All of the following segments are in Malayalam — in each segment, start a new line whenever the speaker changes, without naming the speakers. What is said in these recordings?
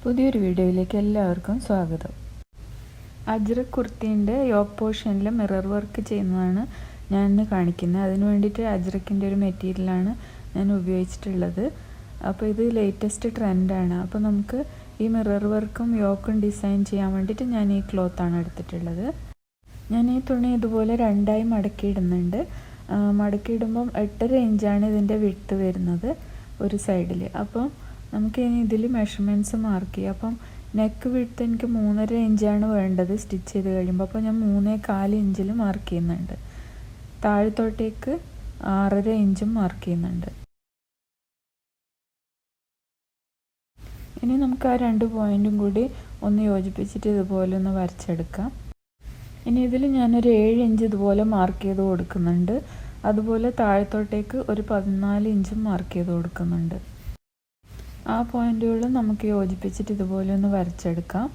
പുതിയൊരു വീഡിയോയിലേക്ക് എല്ലാവർക്കും സ്വാഗതം. അജ്രക് കുർത്തീൻ്റെ യോക്ക് പോർഷനിൽ മിറർ വർക്ക് ചെയ്യുന്നതാണ് ഞാൻ ഇന്ന് കാണിക്കുന്നത്. അതിന് വേണ്ടിയിട്ട് അജ്രക്കിൻ്റെ ഒരു മെറ്റീരിയലാണ് ഞാൻ ഉപയോഗിച്ചിട്ടുള്ളത്. അപ്പോൾ ഇത് ലേറ്റസ്റ്റ് ട്രെൻഡാണ്. അപ്പോൾ നമുക്ക് ഈ മിറർ വർക്കും യോക്കും ഡിസൈൻ ചെയ്യാൻ വേണ്ടിയിട്ട് ഞാൻ ഈ ക്ലോത്താണ് എടുത്തിട്ടുള്ളത്. ഞാൻ ഈ തുണി ഇതുപോലെ രണ്ടായി മടക്കിയിടുന്നുണ്ട്. മടക്കിയിടുമ്പം 8.5 ഇഞ്ചാണ് ഇതിൻ്റെ വിഡ്ത്ത് വരുന്നത് ഒരു സൈഡിൽ. അപ്പം നമുക്ക് ഇനി ഇതിൽ മെഷർമെൻറ്റ്സ് മാർക്ക് ചെയ്യാം. അപ്പം നെക്ക് വിഡ്ത്ത് എനിക്ക് 3.5 ഇഞ്ചാണ് വേണ്ടത് സ്റ്റിച്ച് ചെയ്ത് കഴിയുമ്പോൾ. അപ്പോൾ ഞാൻ 3.25 ഇഞ്ചിൽ മാർക്ക് ചെയ്യുന്നുണ്ട്. താഴത്തോട്ടേക്ക് 6.5 ഇഞ്ചും മാർക്ക് ചെയ്യുന്നുണ്ട്. ഇനി നമുക്ക് ആ 2 പോയിൻറ്റും കൂടി ഒന്ന് യോജിപ്പിച്ചിട്ട് ഇതുപോലെ ഒന്ന് വരച്ചെടുക്കാം. ഇനി ഇതിൽ ഞാനൊരു 7 ഇഞ്ച് ഇതുപോലെ മാർക്ക് ചെയ്ത് കൊടുക്കുന്നുണ്ട്. അതുപോലെ താഴത്തോട്ടേക്ക് ഒരു 14 ഇഞ്ചും മാർക്ക് ചെയ്ത് കൊടുക്കുന്നുണ്ട്. ആ പോയിൻറ്റുകൾ നമുക്ക് യോജിപ്പിച്ചിട്ട് ഇതുപോലെ ഒന്ന് വരച്ചെടുക്കാം.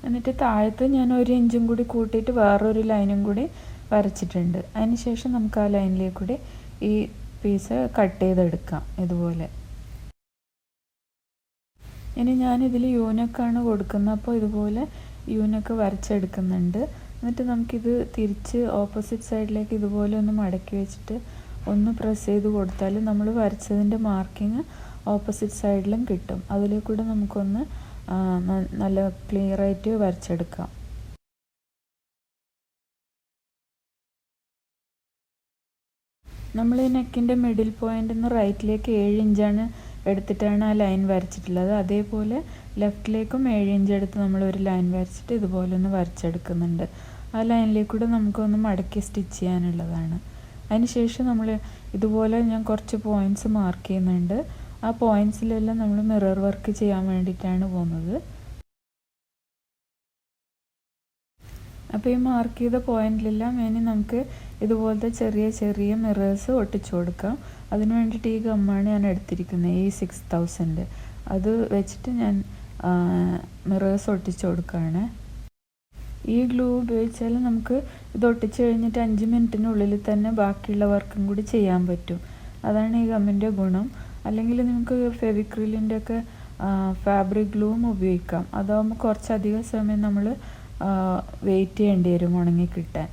എന്നിട്ട് താഴത്ത് ഞാൻ 1 ഇഞ്ചും കൂടി കൂട്ടിയിട്ട് വേറൊരു ലൈനും കൂടി വരച്ചിട്ടുണ്ട്. അതിന് ശേഷം നമുക്ക് ആ ലൈനിലേക്ക് കൂടി ഈ പീസ് കട്ട് ചെയ്തെടുക്കാം ഇതുപോലെ. ഇനി ഞാനിതിൽ യൂനക്കാണ് കൊടുക്കുന്നത്. അപ്പോൾ ഇതുപോലെ യൂനക്ക് വരച്ചെടുക്കുന്നുണ്ട്. എന്നിട്ട് നമുക്കിത് തിരിച്ച് ഓപ്പോസിറ്റ് സൈഡിലേക്ക് ഇതുപോലെ ഒന്ന് മടക്കി വെച്ചിട്ട് ഒന്ന് പ്രസ് ചെയ്ത് കൊടുത്താൽ നമ്മൾ വരച്ചതിൻ്റെ മാർക്കിങ് ഓപ്പോസിറ്റ് സൈഡിലും കിട്ടും. അതിലേക്കൂടെ നമുക്കൊന്ന് നല്ല ക്ലിയറായിട്ട് വരച്ചെടുക്കാം. നമ്മൾ ഈ നെക്കിൻ്റെ മിഡിൽ പോയിൻ്റിൽ നിന്ന് റൈറ്റിലേക്ക് 7 ഇഞ്ചാണ് എടുത്തിട്ടാണ് ആ ലൈൻ വരച്ചിട്ടുള്ളത്. അതേപോലെ ലെഫ്റ്റിലേക്കും 7 ഇഞ്ച് എടുത്ത് നമ്മൾ ഒരു ലൈൻ വരച്ചിട്ട് ഇതുപോലെ ഒന്ന് വരച്ചെടുക്കുന്നുണ്ട്. ആ ലൈനിലേക്കൂടെ നമുക്കൊന്ന് മടക്കി സ്റ്റിച്ച് ചെയ്യാനുള്ളതാണ്. അതിനുശേഷം നമ്മൾ ഇതുപോലെ ഞാൻ കുറച്ച് പോയിൻറ്റ്സ് മാർക്ക് ചെയ്യുന്നുണ്ട്. ആ പോയിൻറ്റ്സിലെല്ലാം നമ്മൾ മിറർ വർക്ക് ചെയ്യാൻ വേണ്ടിയിട്ടാണ് പോകുന്നത്. അപ്പോൾ ഈ മാർക്ക് ചെയ്ത പോയിൻറ്റിലെല്ലാം ഇനി നമുക്ക് ഇതുപോലത്തെ ചെറിയ ചെറിയ മിറേഴ്സ് ഒട്ടിച്ചു കൊടുക്കാം. അതിന് വേണ്ടിയിട്ട് ഈ ഗമ്മാണ് ഞാൻ എടുത്തിരിക്കുന്നത്, ഈ 6000. അത് വെച്ചിട്ട് ഞാൻ മിറേഴ്സ് ഒട്ടിച്ചു കൊടുക്കുകയാണ്. ഈ ഗ്ലൂ ഉപയോഗിച്ചാൽ നമുക്ക് ഇത് ഒട്ടിച്ച് കഴിഞ്ഞിട്ട് 5 മിനിറ്റിനുള്ളിൽ തന്നെ ബാക്കിയുള്ള വർക്കും കൂടി ചെയ്യാൻ പറ്റും. അതാണ് ഈ ഗമ്മിൻ്റെ ഗുണം. അല്ലെങ്കിൽ നമുക്ക് ഫെവിക്രിലിൻ്റെ ഒക്കെ ഫാബ്രിക് ഗ്ലൂവും ഉപയോഗിക്കാം. അതാകുമ്പോൾ കുറച്ചധികം സമയം നമ്മൾ വെയിറ്റ് ചെയ്യേണ്ടി വരും ഉണങ്ങി കിട്ടാൻ.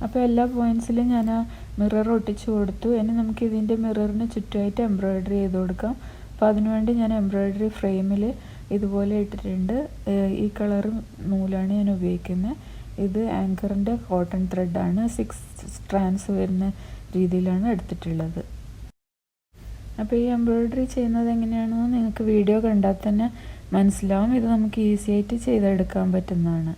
അപ്പോൾ എല്ലാ പോയിൻറ്റ്സിലും ഞാൻ ആ മിറർ ഒട്ടിച്ചു കൊടുത്തു. ഇനി നമുക്ക് ഇതിൻ്റെ മിററിന് ചുറ്റുമായിട്ട് എംബ്രോയ്ഡറി ചെയ്ത് കൊടുക്കാം. അപ്പോൾ അതിനുവേണ്ടി ഞാൻ എംബ്രോയ്ഡറി ഫ്രെയിമിൽ ഇതുപോലെ ഇട്ടിട്ടുണ്ട്. ഈ കളർ നൂലാണ് ഞാൻ ഉപയോഗിക്കുന്നത്. ഇത് ആങ്കറിൻ്റെ കോട്ടൺ ത്രെഡാണ്. 6 സ്ട്രാൻഡ്സ് വരുന്ന രീതിയിലാണ് എടുത്തിട്ടുള്ളത്. അപ്പോൾ ഈ എംബ്രോയ്ഡറി ചെയ്യുന്നത് എങ്ങനെയാണെന്ന് നിങ്ങൾക്ക് വീഡിയോ കണ്ടാൽ തന്നെ മനസ്സിലാവും. ഇത് നമുക്ക് ഈസി ആയിട്ട് ചെയ്തെടുക്കാൻ പറ്റുന്നതാണ്.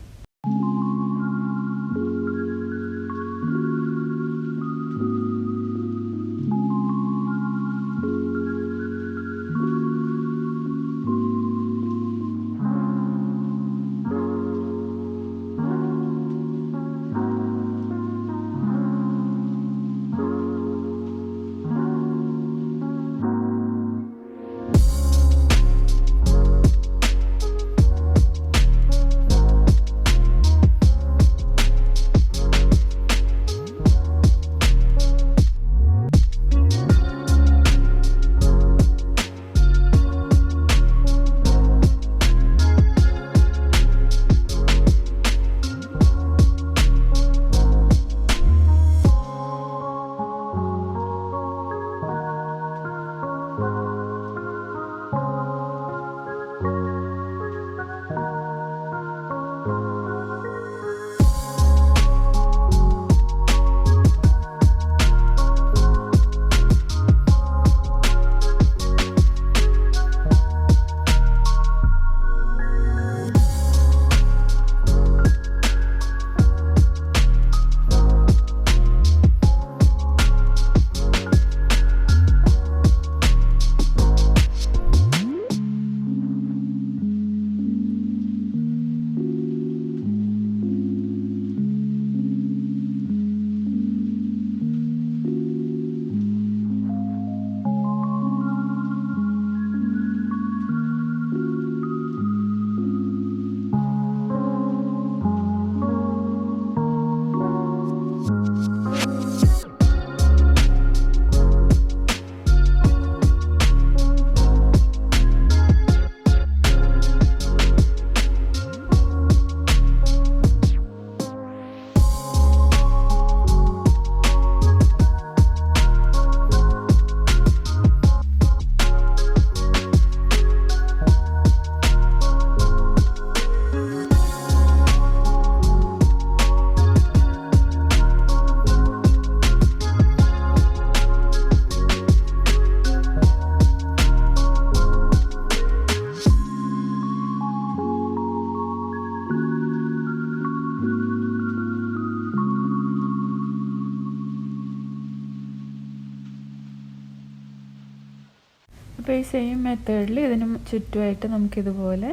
അപ്പോൾ ഈ സെയിം മെത്തേഡിൽ ഇതിന് ചുറ്റുമായിട്ട് നമുക്കിതുപോലെ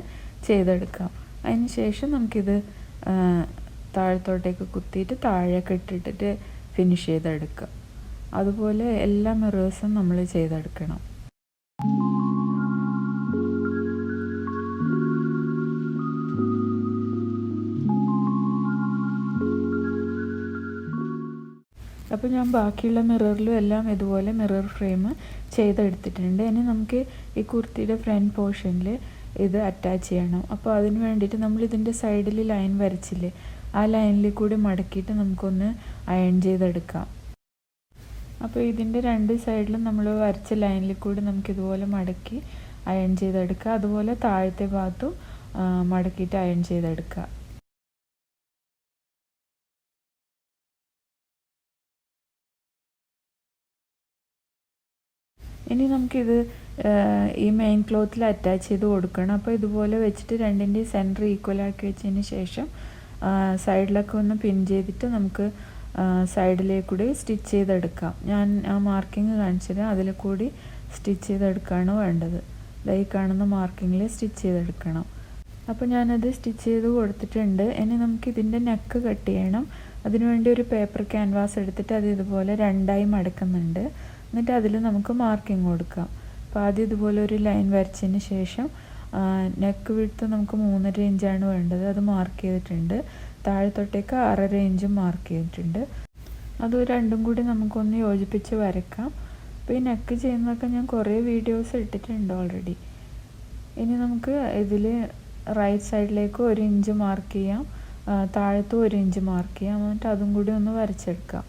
ചെയ്തെടുക്കാം. അതിന് ശേഷം നമുക്കിത് താഴത്തോട്ടേക്ക് കുത്തിയിട്ട് താഴേക്ക് ഇട്ടിട്ട് ഫിനിഷ് ചെയ്തെടുക്കാം. അതുപോലെ എല്ലാ മിറേഴ്സും നമ്മൾ ചെയ്തെടുക്കണം. അപ്പോൾ ഞാൻ ബാക്കിയുള്ള മിററിലും എല്ലാം ഇതുപോലെ മിറർ ഫ്രെയിം ചെയ്തെടുത്തിട്ടുണ്ട്. ഇനി നമുക്ക് ഈ കുർത്തിയുടെ ഫ്രണ്ട് പോർഷനിൽ ഇത് അറ്റാച്ച് ചെയ്യണം. അപ്പോൾ അതിന് വേണ്ടിയിട്ട് നമ്മൾ ഇതിൻ്റെ സൈഡിൽ ലൈൻ വരച്ചില്ലേ, ആ ലൈനിൽ കൂടി മടക്കിയിട്ട് നമുക്കൊന്ന് അയൺ ചെയ്തെടുക്കാം. അപ്പോൾ ഇതിൻ്റെ രണ്ട് സൈഡിലും നമ്മൾ വരച്ച ലൈനിൽ കൂടി നമുക്കിതുപോലെ മടക്കി അയൺ ചെയ്തെടുക്കുക. അതുപോലെ താഴത്തെ ഭാഗത്തും മടക്കിയിട്ട് അയൺ ചെയ്തെടുക്കുക. ഇനി നമുക്കിത് ഈ മെയിൻ ക്ലോത്തിൽ അറ്റാച്ച് ചെയ്ത് കൊടുക്കണം. അപ്പോൾ ഇതുപോലെ വെച്ചിട്ട് രണ്ടിൻ്റെയും സെൻറ്റർ ഈക്വലാക്കി വെച്ചതിന് ശേഷം സൈഡിലൊക്കെ ഒന്ന് പിൻ ചെയ്തിട്ട് നമുക്ക് സൈഡിലേക്കൂടി സ്റ്റിച്ച് ചെയ്തെടുക്കാം. ഞാൻ ആ മാർക്കിങ് കാണിച്ചത് അതിൽ കൂടി സ്റ്റിച്ച് ചെയ്തെടുക്കുകയാണ് വേണ്ടത്. ഈ കാണുന്ന മാർക്കിങ്ങിൽ സ്റ്റിച്ച് ചെയ്തെടുക്കണം. അപ്പോൾ ഞാനത് സ്റ്റിച്ച് ചെയ്ത് കൊടുത്തിട്ടുണ്ട്. ഇനി നമുക്ക് ഇതിൻ്റെ നെക്ക് കട്ട് ചെയ്യണം. അതിനുവേണ്ടി ഒരു പേപ്പർ ക്യാൻവാസ് എടുത്തിട്ട് അത് ഇതുപോലെ രണ്ടായി മടക്കുന്നുണ്ട്. എന്നിട്ട് അതിൽ നമുക്ക് മാർക്കിങ് കൊടുക്കാം. അപ്പോൾ ആദ്യം ഇതുപോലെ ഒരു ലൈൻ വരച്ചതിന് ശേഷം നെക്ക് വിഡ്ത്ത് നമുക്ക് 3.5 ഇഞ്ചാണ് വേണ്ടത്. അത് മാർക്ക് ചെയ്തിട്ടുണ്ട്. താഴത്തോട്ടേക്ക് 6.5 ഇഞ്ചും മാർക്ക് ചെയ്തിട്ടുണ്ട്. അത് രണ്ടും കൂടി നമുക്കൊന്ന് യോജിപ്പിച്ച് വരക്കാം. അപ്പോൾ ഈ നെക്ക് ചെയ്യുന്നതൊക്കെ ഞാൻ കുറേ വീഡിയോസ് ഇട്ടിട്ടുണ്ട് ഓൾറെഡി. ഇനി നമുക്ക് ഇതിൽ റൈറ്റ് സൈഡിലേക്ക് 1 ഇഞ്ച് മാർക്ക് ചെയ്യാം, താഴത്തും 1 ഇഞ്ച് മാർക്ക് ചെയ്യാം. എന്നിട്ട് അതും കൂടി ഒന്ന് വരച്ചെടുക്കാം.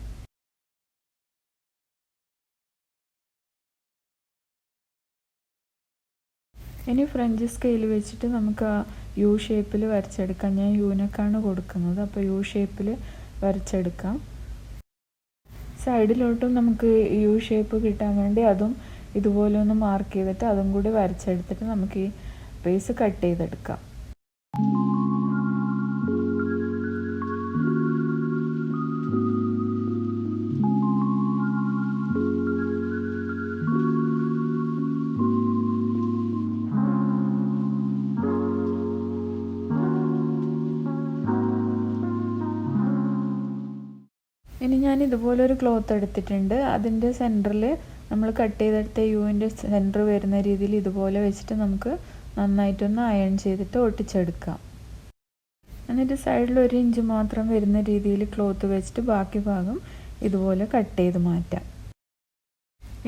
ഇനി ഫ്രഞ്ച് സ്കെയിൽ വെച്ചിട്ട് നമുക്ക് ആ യു ഷേപ്പിൽ വരച്ചെടുക്കാം. ഞാൻ യൂനക്കാണ് കൊടുക്കുന്നത്. അപ്പോൾ യു ഷേപ്പിൽ വരച്ചെടുക്കാം. സൈഡിലോട്ടും നമുക്ക് യു ഷേപ്പ് കിട്ടാൻ വേണ്ടി അതും ഇതുപോലെ ഒന്ന് മാർക്ക് ചെയ്തിട്ട് അതും കൂടി വരച്ചെടുത്തിട്ട് നമുക്ക് ഈ പീസ് കട്ട് ചെയ്തെടുക്കാം. ഇനി ഞാൻ ഇതുപോലൊരു ക്ലോത്ത് എടുത്തിട്ടുണ്ട്. അതിൻ്റെ സെൻറ്ററിൽ നമ്മൾ കട്ട് ചെയ്തെടുത്ത യുവിൻ്റെ സെൻറ്റർ വരുന്ന രീതിയിൽ ഇതുപോലെ വെച്ചിട്ട് നമുക്ക് നന്നായിട്ടൊന്ന് അയൺ ചെയ്തിട്ട് ഒട്ടിച്ചെടുക്കാം. എന്നിട്ട് സൈഡിൽ 1 ഇഞ്ച് മാത്രം വരുന്ന രീതിയിൽ ക്ലോത്ത് വെച്ചിട്ട് ബാക്കി ഭാഗം ഇതുപോലെ കട്ട് ചെയ്ത് മാറ്റാം.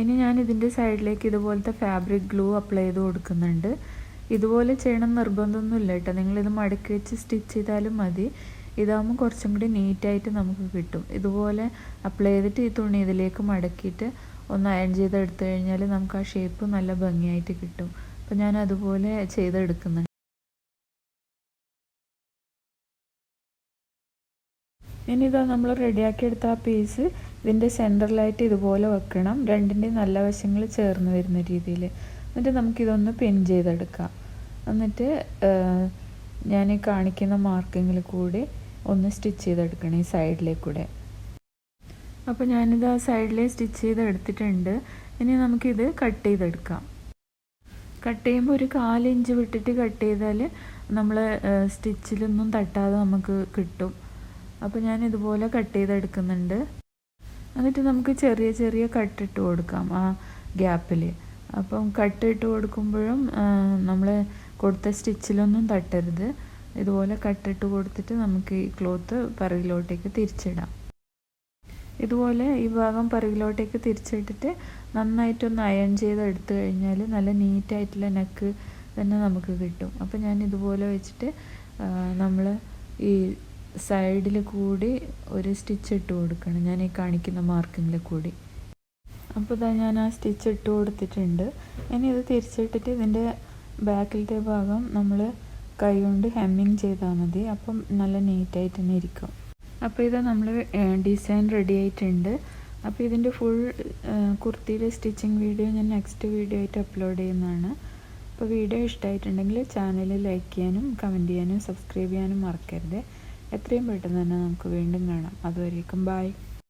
ഇനി ഞാൻ ഇതിൻ്റെ സൈഡിലേക്ക് ഇതുപോലത്തെ ഫാബ്രിക് ഗ്ലൂ അപ്ലൈ ചെയ്ത് കൊടുക്കുന്നുണ്ട്. ഇതുപോലെ ചെയ്യണം നിർബന്ധമൊന്നുമില്ല കേട്ടോ. നിങ്ങളിത് മടക്കി വെച്ച് സ്റ്റിച്ച് ചെയ്താലും മതി. ഇതാകുമ്പോൾ കുറച്ചും കൂടി നീറ്റായിട്ട് നമുക്ക് കിട്ടും. ഇതുപോലെ അപ്ലൈ ചെയ്തിട്ട് ഈ തുണി ഇതിലേക്ക് മടക്കിയിട്ട് ഒന്ന് അയൺ ചെയ്തെടുത്തു കഴിഞ്ഞാൽ നമുക്ക് ആ ഷേപ്പ് നല്ല ഭംഗിയായിട്ട് കിട്ടും. അപ്പോൾ ഞാൻ അതുപോലെ ചെയ്തെടുക്കുന്നുണ്ട്. ഇനി ഇതാ നമ്മൾ റെഡിയാക്കി എടുത്ത ആ പീസ് ഇതിൻ്റെ സെൻറ്ററിലായിട്ട് ഇതുപോലെ വെക്കണം. രണ്ടിൻ്റെയും നല്ല വശങ്ങൾ ചേർന്ന് വരുന്ന രീതിയിൽ. എന്നിട്ട് നമുക്കിതൊന്ന് പിൻ ചെയ്തെടുക്കാം. എന്നിട്ട് ഞാൻ കാണിക്കുന്ന മാർക്കിങ്ങിൽ കൂടി ഒന്ന് സ്റ്റിച്ച് ചെയ്തെടുക്കണം ഈ സൈഡിലേക്കൂടെ. അപ്പോൾ ഞാനിത് ആ സൈഡിലെ സ്റ്റിച്ച് ചെയ്തെടുത്തിട്ടുണ്ട്. ഇനി നമുക്കിത് കട്ട് ചെയ്തെടുക്കാം. കട്ട് ചെയ്യുമ്പോൾ ഒരു 1/4 ഇഞ്ച് വിട്ടിട്ട് കട്ട് ചെയ്താൽ നമ്മൾ സ്റ്റിച്ചിലൊന്നും തട്ടാതെ നമുക്ക് കിട്ടും. അപ്പോൾ ഞാൻ ഇതുപോലെ കട്ട് ചെയ്തെടുക്കുന്നുണ്ട്. എന്നിട്ട് നമുക്ക് ചെറിയ ചെറിയ കട്ടിട്ട് കൊടുക്കാം ആ ഗ്യാപ്പിൽ. അപ്പം കട്ടിട്ട് കൊടുക്കുമ്പോഴും നമ്മൾ കൊടുത്ത സ്റ്റിച്ചിലൊന്നും തട്ടരുത്. ഇതുപോലെ കട്ടിട്ട് കൊടുത്തിട്ട് നമുക്ക് ഈ ക്ലോത്ത് പിറകിലോട്ടേക്ക് തിരിച്ചിടാം. ഇതുപോലെ ഈ ഭാഗം പിറകിലോട്ടേക്ക് തിരിച്ചിട്ടിട്ട് നന്നായിട്ടൊന്ന് അയൺ ചെയ്ത് എടുത്തു കഴിഞ്ഞാൽ നല്ല നീറ്റായിട്ടുള്ള നെക്ക് തന്നെ നമുക്ക് കിട്ടും. അപ്പോൾ ഞാൻ ഇതുപോലെ വെച്ചിട്ട് നമ്മൾ ഈ സൈഡിൽ കൂടി ഒരു സ്റ്റിച്ച് ഇട്ട് കൊടുക്കണം. ഞാൻ ഈ കാണിക്കുന്ന മാർക്കിങ്ങിൽ കൂടി. അപ്പോൾ ഇതാ ഞാൻ ആ സ്റ്റിച്ച് ഇട്ട് കൊടുത്തിട്ടുണ്ട്. ഇനി ഇത് തിരിച്ചിട്ടിട്ട് ഇതിൻ്റെ ബാക്കിലത്തെ ഭാഗം നമ്മൾ കൈ കൊണ്ട് ഹെമ്മിങ് ചെയ്താൽ മതി. അപ്പം നല്ല നീറ്റായിട്ട് തന്നെ ഇരിക്കും. അപ്പോൾ ഇത് നമ്മൾ ഡിസൈൻ റെഡി ആയിട്ടുണ്ട്. അപ്പോൾ ഇതിൻ്റെ ഫുൾ കുർത്തിയുടെ സ്റ്റിച്ചിങ് വീഡിയോ ഞാൻ നെക്സ്റ്റ് വീഡിയോ ആയിട്ട് അപ്ലോഡ് ചെയ്യുന്നതാണ്. അപ്പോൾ വീഡിയോ ഇഷ്ടമായിട്ടുണ്ടെങ്കിൽ ചാനൽ ലൈക്ക് ചെയ്യാനും കമൻറ്റ് ചെയ്യാനും സബ്സ്ക്രൈബ് ചെയ്യാനും മറക്കരുത്. എത്രയും പെട്ടെന്ന് തന്നെ നമുക്ക് വീണ്ടും കാണാം. അതുവരേക്കും ബൈ.